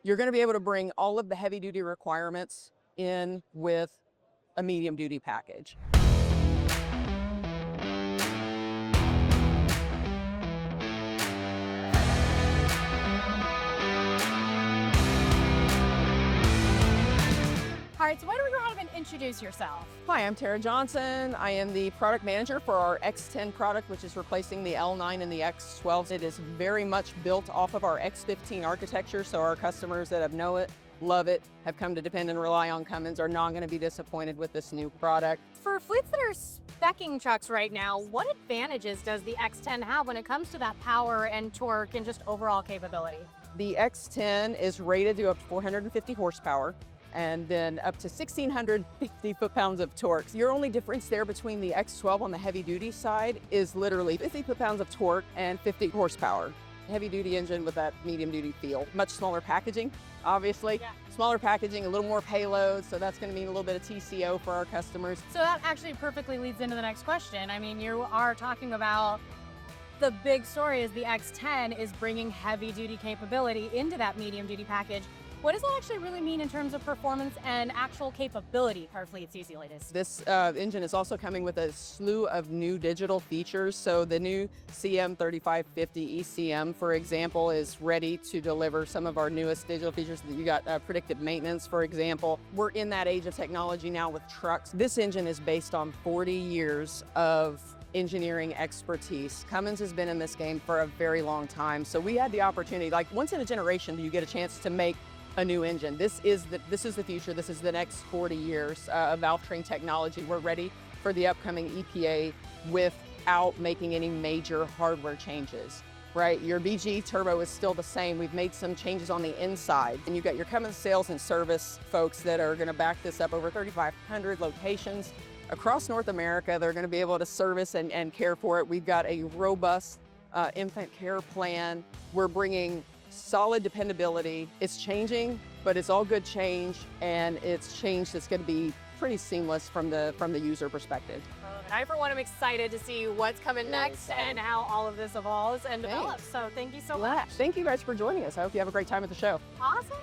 you're going to be able to bring all of the heavy duty requirements in with a medium duty package. All right, so why don't we go ahead and introduce yourself? Hi, I'm Tara Johnson. I am the product manager for our X10 product, which is replacing the L9 and the X12. It is very much built off of our X15 architecture, so our customers that have know it, love it, have come to depend and rely on Cummins are not going to be disappointed with this new product. For fleets that are speccing trucks right now, what advantages does the X10 have when it comes to that power and torque and just overall capability? The X10 is rated to up to 450 horsepower. And then up to 1,650 foot-pounds of torque. Your only difference there between the X12 on the heavy-duty side is literally 50 foot-pounds of torque and 50 horsepower. Heavy-duty engine with that medium-duty feel. Much smaller packaging, obviously. Yeah. Smaller packaging, a little more payload, so that's going to mean a little bit of TCO for our customers. So that actually perfectly leads into the next question. I mean, you are talking about the big story is the X10 is bringing heavy-duty capability into that medium-duty package. What does that actually really mean in terms of performance and actual capability for our fleets these latest? This engine is also coming with a slew of new digital features. So the new CM3550 ECM, for example, is ready to deliver some of our newest digital features. You got predictive maintenance, for example. We're in that age of technology now with trucks. This engine is based on 40 years of engineering expertise. Cummins has been in this game for a very long time. So we had the opportunity, like once in a generation, you get a chance to make a new engine. This is the future. This is the next 40 years of valvetrain technology. We're ready for the upcoming EPA without making any major hardware changes, right? Your BG turbo is still the same. We've made some changes on the inside. And you've got your Cummins sales and service folks that are gonna back this up over 3,500 locations across North America. They're gonna be able to service and care for it. We've got a robust infant care plan. We're bringing solid dependability. It's changing, but it's all good change, and it's change that's going to be pretty seamless from the user perspective. I, for one, am excited to see what's coming next and how all of this evolves and develops. So thank you so much. Thank you guys for joining us. I hope you have a great time at the show. Awesome.